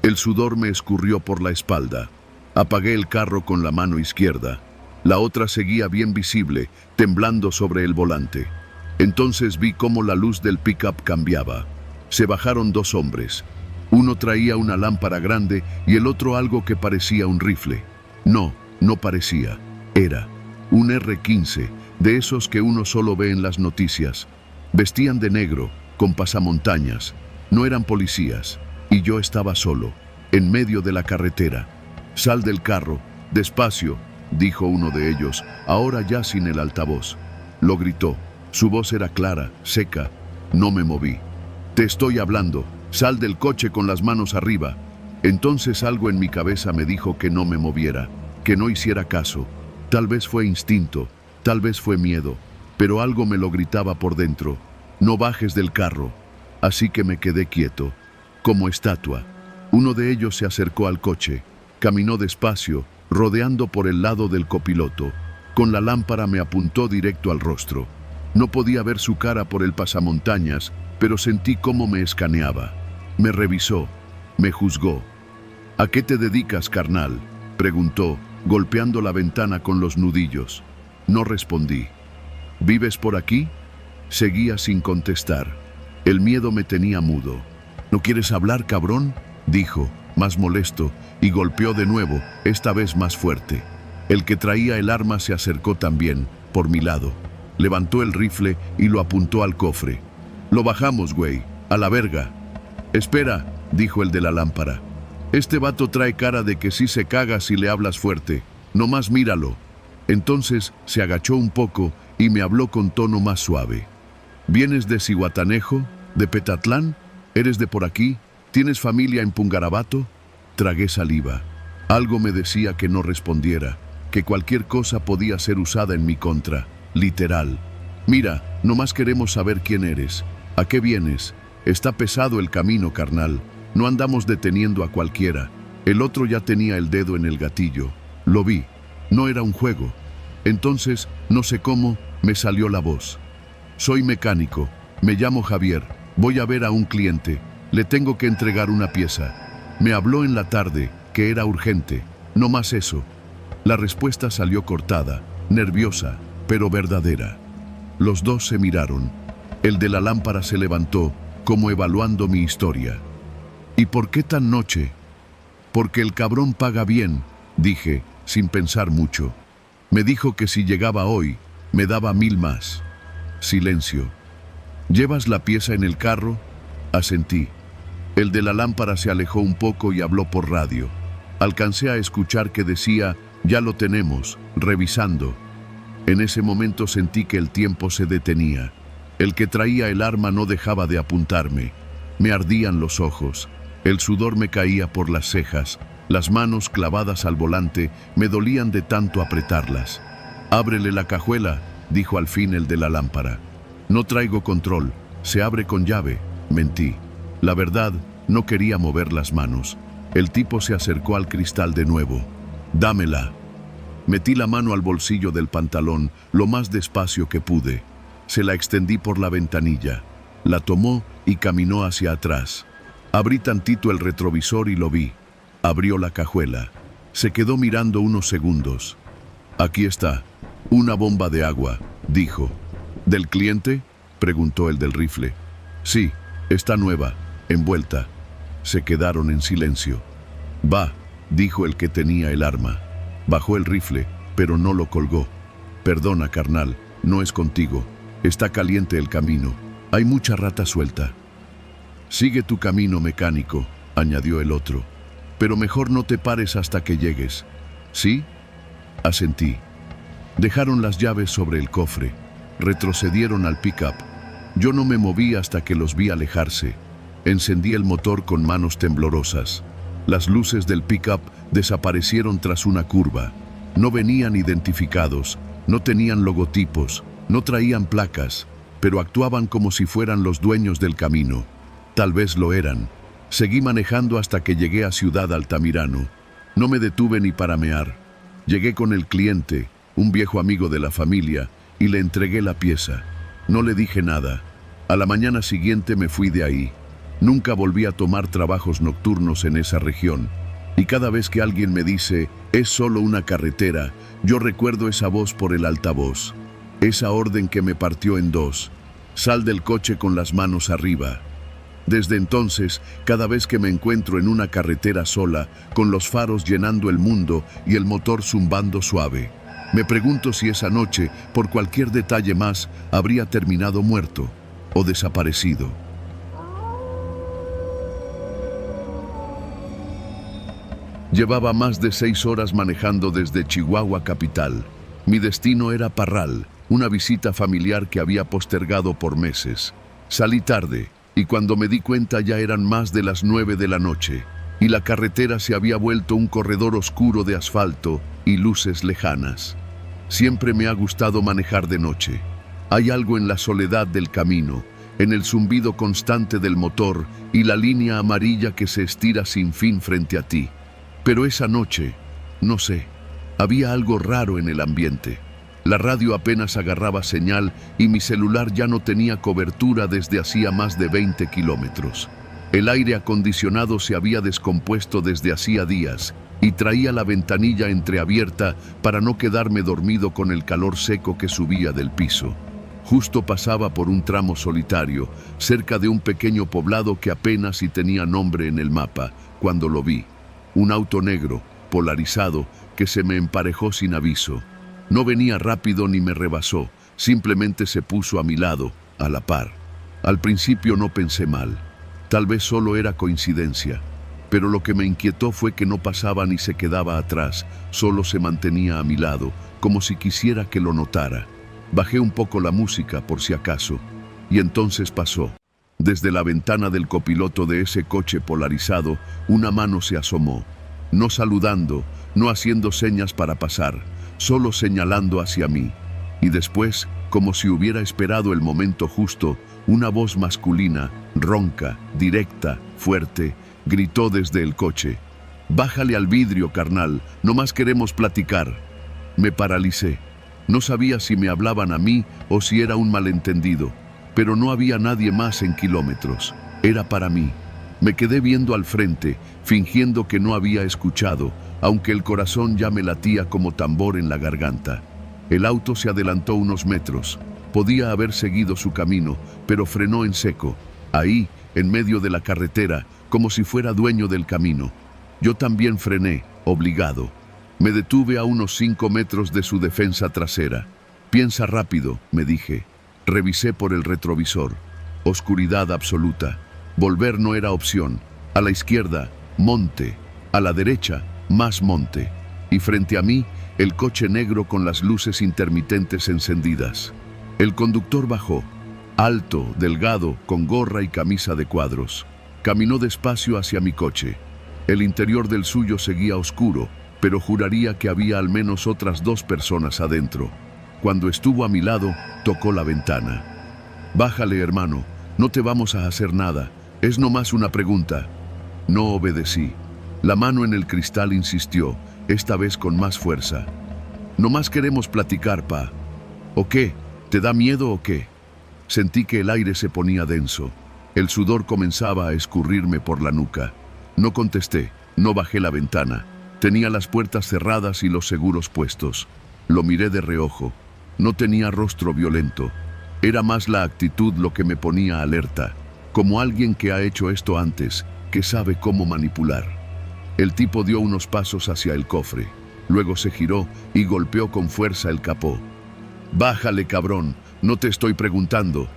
El sudor me escurrió por la espalda. Apagué el carro con la mano izquierda. La otra seguía bien visible, temblando sobre el volante. Entonces vi cómo la luz del pick-up cambiaba. Se bajaron dos hombres. Uno traía una lámpara grande y el otro algo que parecía un rifle. No parecía. Era un R-15, de esos que uno solo ve en las noticias. Vestían de negro, con pasamontañas. No eran policías. Y yo estaba solo, en medio de la carretera. Sal del carro, despacio, dijo uno de ellos, ahora ya sin el altavoz. Lo gritó. Su voz era clara, seca. No me moví. Te estoy hablando. Sal del coche con las manos arriba. Entonces algo en mi cabeza me dijo que no me moviera, que no hiciera caso. Tal vez fue instinto, tal vez fue miedo, pero algo me lo gritaba por dentro. No bajes del carro. Así que me quedé quieto, como estatua. Uno de ellos se acercó al coche. Caminó despacio, rodeando por el lado del copiloto. Con la lámpara me apuntó directo al rostro. No podía ver su cara por el pasamontañas, pero sentí cómo me escaneaba. Me revisó, me juzgó. ¿A qué te dedicas, carnal?, preguntó, golpeando la ventana con los nudillos. No respondí. ¿Vives por aquí? Seguía sin contestar. El miedo me tenía mudo. ¿No quieres hablar, cabrón?, dijo, más molesto, y golpeó de nuevo, esta vez más fuerte. El que traía el arma se acercó también, por mi lado. Levantó el rifle y lo apuntó al cofre. Lo bajamos, güey, a la verga. Espera, dijo el de la lámpara. Este vato trae cara de que sí se caga si le hablas fuerte. Nomás míralo. Entonces se agachó un poco y me habló con tono más suave. ¿Vienes de Zihuatanejo? ¿De Petatlán? ¿Eres de por aquí? ¿Tienes familia en Pungarabato? Tragué saliva. Algo me decía que no respondiera, que cualquier cosa podía ser usada en mi contra, literal. Mira, nomás queremos saber quién eres. ¿A qué vienes? Está pesado el camino, carnal. No andamos deteniendo a cualquiera. El otro ya tenía el dedo en el gatillo. Lo vi. No era un juego. Entonces, no sé cómo, me salió la voz. Soy mecánico. Me llamo Javier. Voy a ver a un cliente. Le tengo que entregar una pieza. Me habló en la tarde, que era urgente. No más eso. La respuesta salió cortada, nerviosa, pero verdadera. Los dos se miraron. El de la lámpara se levantó, como evaluando mi historia. ¿Y por qué tan noche? Porque el cabrón paga bien, dije, sin pensar mucho. Me dijo que si llegaba hoy, me daba 1000 más. Silencio. ¿Llevas la pieza en el carro? Asentí. El de la lámpara se alejó un poco y habló por radio. Alcancé a escuchar que decía, ya lo tenemos, revisando. En ese momento sentí que el tiempo se detenía. El que traía el arma no dejaba de apuntarme. Me ardían los ojos. El sudor me caía por las cejas. Las manos clavadas al volante me dolían de tanto apretarlas. «Ábrele la cajuela», dijo al fin el de la lámpara. «No traigo control. Se abre con llave». Mentí. La verdad, no quería mover las manos. El tipo se acercó al cristal de nuevo. «Dámela». Metí la mano al bolsillo del pantalón lo más despacio que pude. Se la extendí por la ventanilla. La tomó y caminó hacia atrás. Abrí tantito el retrovisor y lo vi. Abrió la cajuela. Se quedó mirando unos segundos. «Aquí está. Una bomba de agua», dijo. «¿Del cliente?», preguntó el del rifle. «Sí, está nueva, envuelta». Se quedaron en silencio. «Va», dijo el que tenía el arma. Bajó el rifle, pero no lo colgó. Perdona, carnal, no es contigo. Está caliente el camino. Hay mucha rata suelta. Sigue tu camino, mecánico, añadió el otro. Pero mejor no te pares hasta que llegues. ¿Sí? Asentí. Dejaron las llaves sobre el cofre. Retrocedieron al pick-up. Yo no me moví hasta que los vi alejarse. Encendí el motor con manos temblorosas. Las luces del pick-up desaparecieron tras una curva. No venían identificados, no tenían logotipos, no traían placas, pero actuaban como si fueran los dueños del camino. Tal vez lo eran. Seguí manejando hasta que llegué a Ciudad Altamirano. No me detuve ni para mear. Llegué con el cliente, un viejo amigo de la familia, y le entregué la pieza. No le dije nada. A la mañana siguiente me fui de ahí. Nunca volví a tomar trabajos nocturnos en esa región. Y cada vez que alguien me dice, es solo una carretera, yo recuerdo esa voz por el altavoz. Esa orden que me partió en dos. Sal del coche con las manos arriba. Desde entonces, cada vez que me encuentro en una carretera sola, con los faros llenando el mundo y el motor zumbando suave, me pregunto si esa noche, por cualquier detalle más, habría terminado muerto o desaparecido. Llevaba más de 6 horas manejando desde Chihuahua capital. Mi destino era Parral, una visita familiar que había postergado por meses. Salí tarde, y cuando me di cuenta ya eran más de las 9 de la noche, y la carretera se había vuelto un corredor oscuro de asfalto y luces lejanas. Siempre me ha gustado manejar de noche. Hay algo en la soledad del camino, en el zumbido constante del motor y la línea amarilla que se estira sin fin frente a ti. Pero esa noche, no sé, había algo raro en el ambiente. La radio apenas agarraba señal y mi celular ya no tenía cobertura desde hacía más de 20 kilómetros. El aire acondicionado se había descompuesto desde hacía días y traía la ventanilla entreabierta para no quedarme dormido con el calor seco que subía del piso. Justo pasaba por un tramo solitario, cerca de un pequeño poblado que apenas si tenía nombre en el mapa, cuando lo vi. Un auto negro, polarizado, que se me emparejó sin aviso. No venía rápido ni me rebasó, simplemente se puso a mi lado, a la par. Al principio no pensé mal. Tal vez solo era coincidencia. Pero lo que me inquietó fue que no pasaba ni se quedaba atrás, solo se mantenía a mi lado, como si quisiera que lo notara. Bajé un poco la música por si acaso, y entonces pasó. Desde la ventana del copiloto de ese coche polarizado, una mano se asomó, no saludando, no haciendo señas para pasar, solo señalando hacia mí. Y después, como si hubiera esperado el momento justo, una voz masculina, ronca, directa, fuerte, gritó desde el coche: «Bájale al vidrio, carnal, nomás queremos platicar». Me paralicé. No sabía si me hablaban a mí o si era un malentendido. Pero no había nadie más en kilómetros. Era para mí. Me quedé viendo al frente, fingiendo que no había escuchado, aunque el corazón ya me latía como tambor en la garganta. El auto se adelantó unos metros. Podía haber seguido su camino, pero frenó en seco, ahí, en medio de la carretera, como si fuera dueño del camino. Yo también frené, obligado. Me detuve a unos 5 metros de su defensa trasera. «Piensa rápido», me dije. Revisé por el retrovisor. Oscuridad absoluta. Volver no era opción. A la izquierda, monte. A la derecha, más monte. Y frente a mí, el coche negro con las luces intermitentes encendidas. El conductor bajó. Alto, delgado, con gorra y camisa de cuadros. Caminó despacio hacia mi coche. El interior del suyo seguía oscuro, pero juraría que había al menos otras 2 personas adentro. Cuando estuvo a mi lado, tocó la ventana. «Bájale, hermano, no te vamos a hacer nada, es nomás una pregunta». No obedecí. La mano en el cristal insistió, esta vez con más fuerza. «Nomás queremos platicar, pa». «¿O qué? ¿Te da miedo o qué?» Sentí que el aire se ponía denso. El sudor comenzaba a escurrirme por la nuca. No contesté, no bajé la ventana. Tenía las puertas cerradas y los seguros puestos. Lo miré de reojo. No tenía rostro violento. Era más la actitud lo que me ponía alerta, como alguien que ha hecho esto antes, que sabe cómo manipular. El tipo dio unos pasos hacia el cofre. Luego se giró y golpeó con fuerza el capó. «Bájale, cabrón, no te estoy preguntando».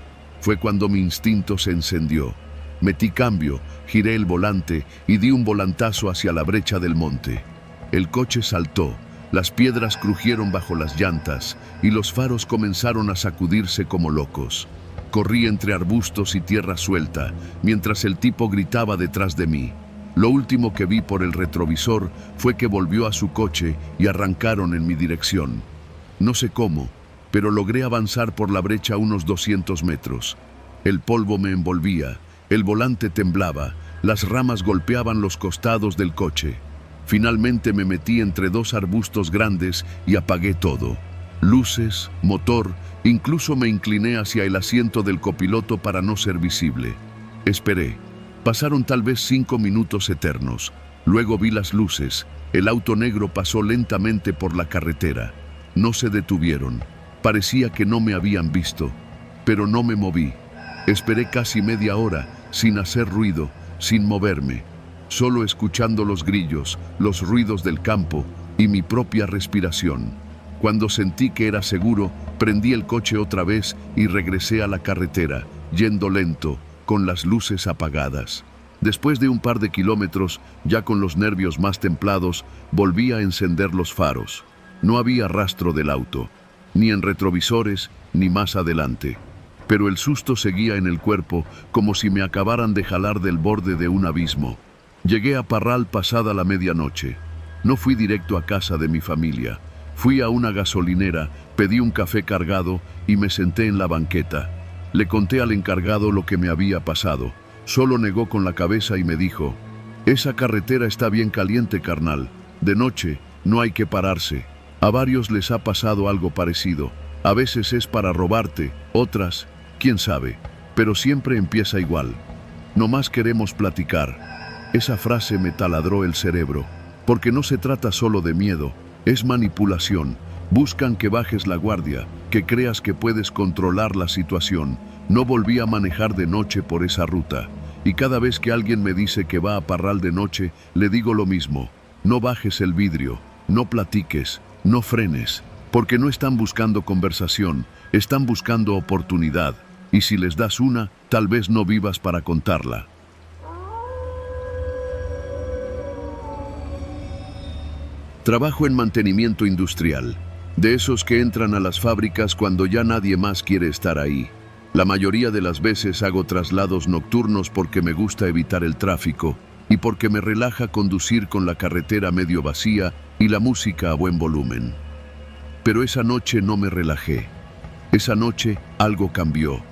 Fue cuando mi instinto se encendió. Metí cambio, giré el volante y di un volantazo hacia la brecha del monte. El coche saltó, las piedras crujieron bajo las llantas y los faros comenzaron a sacudirse como locos. Corrí entre arbustos y tierra suelta, mientras el tipo gritaba detrás de mí. Lo último que vi por el retrovisor fue que volvió a su coche y arrancaron en mi dirección. No sé cómo, pero logré avanzar por la brecha unos 200 metros. El polvo me envolvía, el volante temblaba, las ramas golpeaban los costados del coche. Finalmente me metí entre dos arbustos grandes y apagué todo. Luces, motor, incluso me incliné hacia el asiento del copiloto para no ser visible. Esperé. Pasaron tal vez 5 minutos eternos. Luego vi las luces. El auto negro pasó lentamente por la carretera. No se detuvieron. Parecía que no me habían visto, pero no me moví. Esperé casi media hora, sin hacer ruido, sin moverme, solo escuchando los grillos, los ruidos del campo y mi propia respiración. Cuando sentí que era seguro, prendí el coche otra vez y regresé a la carretera, yendo lento, con las luces apagadas. Después de un par de kilómetros, ya con los nervios más templados, volví a encender los faros. No había rastro del auto, ni en retrovisores, ni más adelante. Pero el susto seguía en el cuerpo, como si me acabaran de jalar del borde de un abismo. Llegué a Parral pasada la medianoche. No fui directo a casa de mi familia. Fui a una gasolinera, pedí un café cargado y me senté en la banqueta. Le conté al encargado lo que me había pasado. Solo negó con la cabeza y me dijo: «Esa carretera está bien caliente, carnal. De noche no hay que pararse. A varios les ha pasado algo parecido. A veces es para robarte, otras, quién sabe, pero siempre empieza igual. Nomás queremos platicar». Esa frase me taladró el cerebro, porque no se trata solo de miedo, es manipulación. Buscan que bajes la guardia, que creas que puedes controlar la situación. No volví a manejar de noche por esa ruta, y cada vez que alguien me dice que va a Parral de noche, le digo lo mismo: no bajes el vidrio, no platiques, no frenes, porque no están buscando conversación, están buscando oportunidad, y si les das una, tal vez no vivas para contarla. Trabajo en mantenimiento industrial, de esos que entran a las fábricas cuando ya nadie más quiere estar ahí. La mayoría de las veces hago traslados nocturnos porque me gusta evitar el tráfico y porque me relaja conducir con la carretera medio vacía y la música a buen volumen. Pero esa noche no me relajé. Esa noche algo cambió.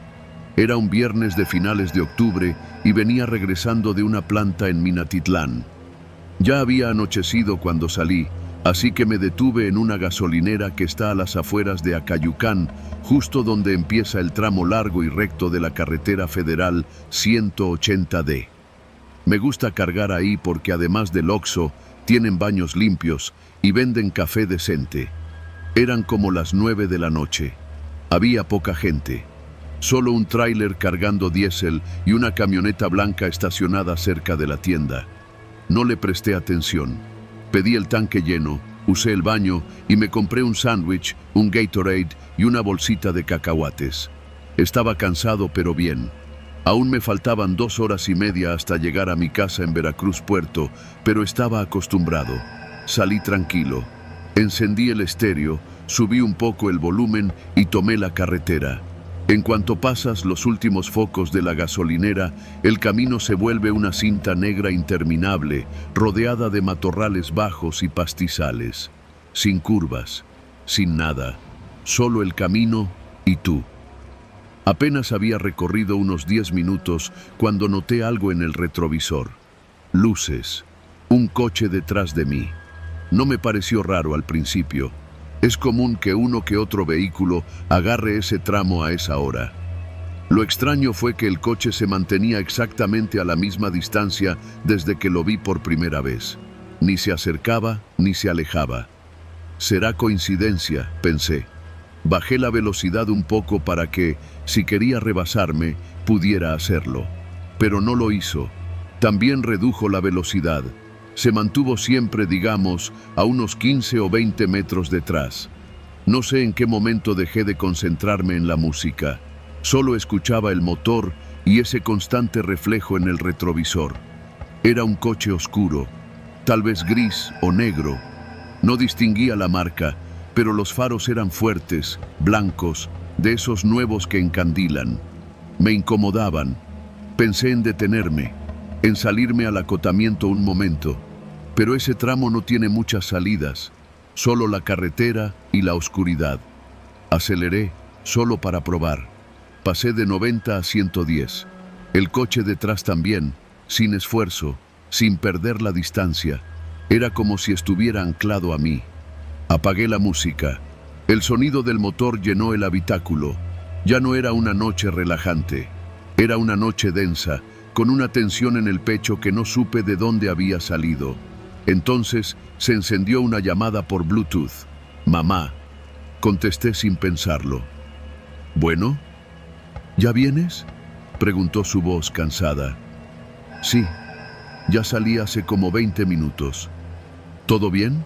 Era un viernes de finales de octubre y venía regresando de una planta en Minatitlán. Ya había anochecido cuando salí, así que me detuve en una gasolinera que está a las afueras de Acayucán, justo donde empieza el tramo largo y recto de la carretera federal 180D. Me gusta cargar ahí porque además del Oxxo, tienen baños limpios y venden café decente. Eran como las 9 de la noche. Había poca gente. Solo un tráiler cargando diésel y una camioneta blanca estacionada cerca de la tienda. No le presté atención. Pedí el tanque lleno, usé el baño y me compré un sándwich, un Gatorade y una bolsita de cacahuates. Estaba cansado pero bien. Aún me faltaban 2 horas y media hasta llegar a mi casa en Veracruz Puerto, pero estaba acostumbrado. Salí tranquilo. Encendí el estéreo, subí un poco el volumen y tomé la carretera. En cuanto pasas los últimos focos de la gasolinera, el camino se vuelve una cinta negra interminable, rodeada de matorrales bajos y pastizales. Sin curvas, sin nada, solo el camino y tú. Apenas había recorrido unos 10 minutos cuando noté algo en el retrovisor. Luces, un coche detrás de mí. No me pareció raro al principio. Es común que uno que otro vehículo agarre ese tramo a esa hora. Lo extraño fue que el coche se mantenía exactamente a la misma distancia desde que lo vi por primera vez. Ni se acercaba ni se alejaba. Será coincidencia, pensé. Bajé la velocidad un poco para que, si quería rebasarme, pudiera hacerlo. Pero no lo hizo. También redujo la velocidad. Se mantuvo siempre, digamos, a unos 15 o 20 metros detrás. No sé en qué momento dejé de concentrarme en la música. Solo escuchaba el motor y ese constante reflejo en el retrovisor. Era un coche oscuro, tal vez gris o negro. No distinguía la marca, pero los faros eran fuertes, blancos, de esos nuevos que encandilan. Me incomodaban. Pensé en detenerme, en salirme al acotamiento un momento, pero ese tramo no tiene muchas salidas, solo la carretera y la oscuridad. Aceleré, solo para probar. Pasé de 90 a 110. El coche detrás también, sin esfuerzo, sin perder la distancia. Era como si estuviera anclado a mí. Apagué la música. El sonido del motor llenó el habitáculo. Ya no era una noche relajante. Era una noche densa, con una tensión en el pecho que no supe de dónde había salido. Entonces se encendió una llamada por Bluetooth. «Mamá», contesté sin pensarlo. «¿Bueno? ¿Ya vienes?», preguntó su voz cansada. «Sí, ya salí hace como 20 minutos. ¿Todo bien?».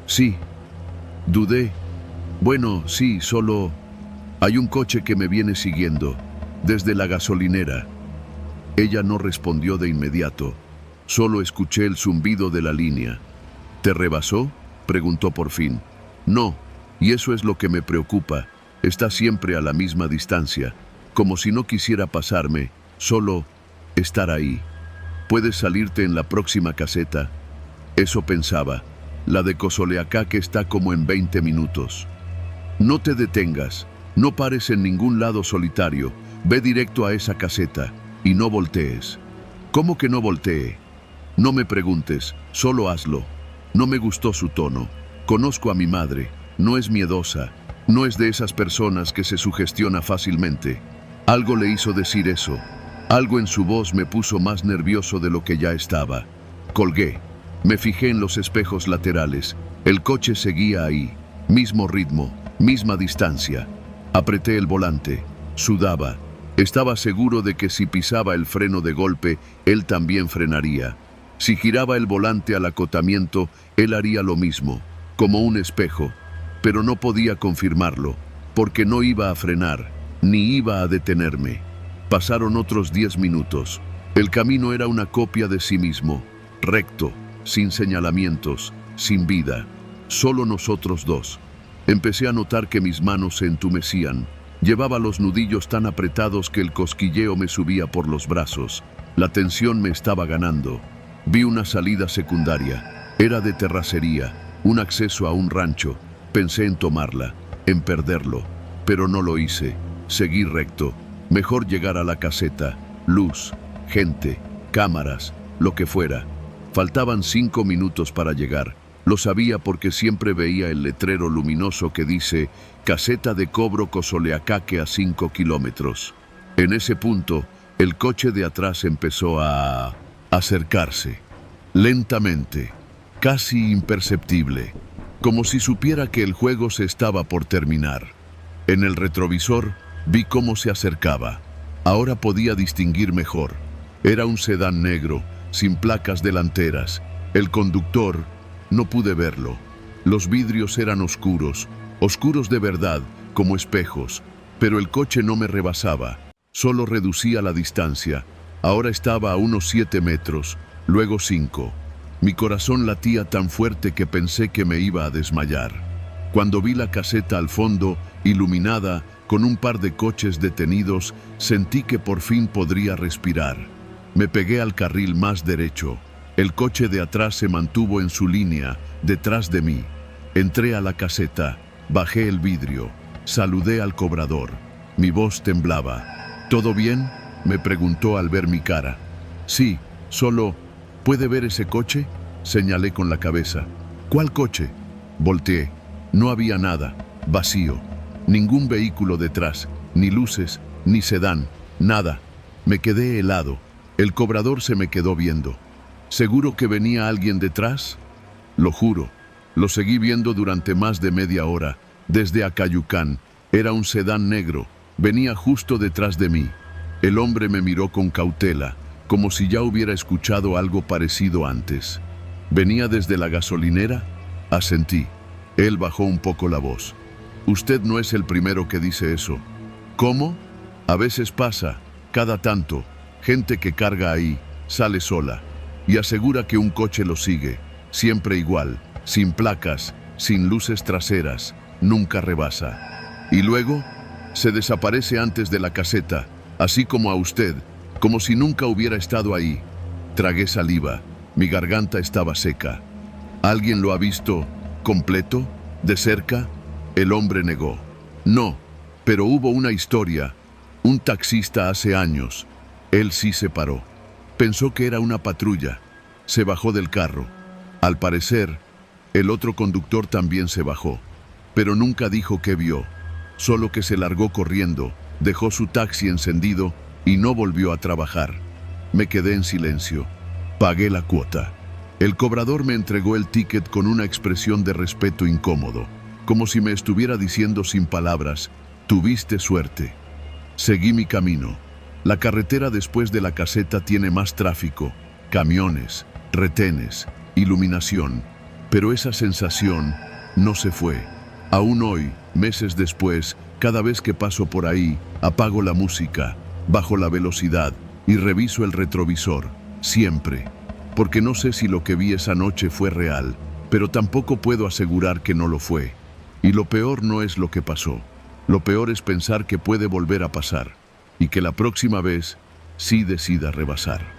«Sí». Dudé. «Bueno, sí, solo hay un coche que me viene siguiendo, desde la gasolinera». Ella no respondió de inmediato. Solo escuché el zumbido de la línea. «¿Te rebasó?», preguntó por fin. «No, y eso es lo que me preocupa. Está siempre a la misma distancia, como si no quisiera pasarme, solo estar ahí. ¿Puedes salirte en la próxima caseta?». Eso pensaba. La de Cosoleacaque está como en 20 minutos. «No te detengas, no pares en ningún lado solitario, ve directo a esa caseta y no voltees». «¿Cómo que no voltee?». «No me preguntes, solo hazlo». No me gustó su tono. Conozco a mi madre, no es miedosa, no es de esas personas que se sugestiona fácilmente. Algo le hizo decir eso. Algo en su voz me puso más nervioso de lo que ya estaba. Colgué. Me fijé en los espejos laterales. El coche seguía ahí. Mismo ritmo, misma distancia. Apreté el volante. Sudaba. Estaba seguro de que si pisaba el freno de golpe, él también frenaría. Si giraba el volante al acotamiento, él haría lo mismo, como un espejo. Pero no podía confirmarlo, porque no iba a frenar, ni iba a detenerme. Pasaron otros 10 minutos. El camino era una copia de sí mismo, recto, sin señalamientos, sin vida. Solo nosotros dos. Empecé a notar que mis manos se entumecían. Llevaba los nudillos tan apretados que el cosquilleo me subía por los brazos. La tensión me estaba ganando. Vi una salida secundaria. Era de terracería, un acceso a un rancho. Pensé en tomarla, en perderlo, pero no lo hice. Seguí recto. Mejor llegar a la caseta. Luz, gente, cámaras, lo que fuera. Faltaban 5 minutos para llegar. Lo sabía porque siempre veía el letrero luminoso que dice «Caseta de cobro Cosoleacaque a 5 kilómetros». En ese punto, el coche de atrás empezó a acercarse, lentamente, casi imperceptible, como si supiera que el juego se estaba por terminar. En el retrovisor vi cómo se acercaba. Ahora podía distinguir mejor. Era un sedán negro, sin placas delanteras. El conductor, no pude verlo. Los vidrios eran oscuros, oscuros de verdad, como espejos, pero el coche no me rebasaba, solo reducía la distancia. Ahora estaba a unos 7 metros, luego 5. Mi corazón latía tan fuerte que pensé que me iba a desmayar. Cuando vi la caseta al fondo, iluminada, con un par de coches detenidos, sentí que por fin podría respirar. Me pegué al carril más derecho. El coche de atrás se mantuvo en su línea, detrás de mí. Entré a la caseta, bajé el vidrio, saludé al cobrador. Mi voz temblaba. «¿Todo bien?», me preguntó al ver mi cara. «Sí, solo... ¿Puede ver ese coche?», señalé con la cabeza. «¿Cuál coche?». Volteé. No había nada, vacío. Ningún vehículo detrás, ni luces, ni sedán, nada. Me quedé helado. El cobrador se me quedó viendo. ¿Seguro que venía alguien detrás? Lo juro. Lo seguí viendo durante más de media hora, desde Acayucán. Era un sedán negro. Venía justo detrás de mí. El hombre me miró con cautela, como si ya hubiera escuchado algo parecido antes. ¿Venía desde la gasolinera? Asentí. Él bajó un poco la voz. Usted no es el primero que dice eso. ¿Cómo? A veces pasa, cada tanto, gente que carga ahí, sale sola y asegura que un coche lo sigue, siempre igual, sin placas, sin luces traseras, nunca rebasa. Y luego se desaparece antes de la caseta, así como a usted, como si nunca hubiera estado ahí. Tragué saliva, mi garganta estaba seca. ¿Alguien lo ha visto completo, de cerca? El hombre negó. No, pero hubo una historia. Un taxista hace años. Él sí se paró. Pensó que era una patrulla. Se bajó del carro. Al parecer, el otro conductor también se bajó, pero nunca dijo qué vio, solo que se largó corriendo, dejó su taxi encendido y no volvió a trabajar. Me quedé en silencio. Pagué la cuota. El cobrador me entregó el ticket con una expresión de respeto incómodo, como si me estuviera diciendo sin palabras, tuviste suerte. Seguí mi camino. La carretera después de la caseta tiene más tráfico, camiones, retenes, iluminación, pero esa sensación no se fue. Aún hoy, meses después, cada vez que paso por ahí, apago la música, bajo la velocidad y reviso el retrovisor, siempre. Porque no sé si lo que vi esa noche fue real, pero tampoco puedo asegurar que no lo fue. Y lo peor no es lo que pasó. Lo peor es pensar que puede volver a pasar y que la próxima vez sí decida rebasar.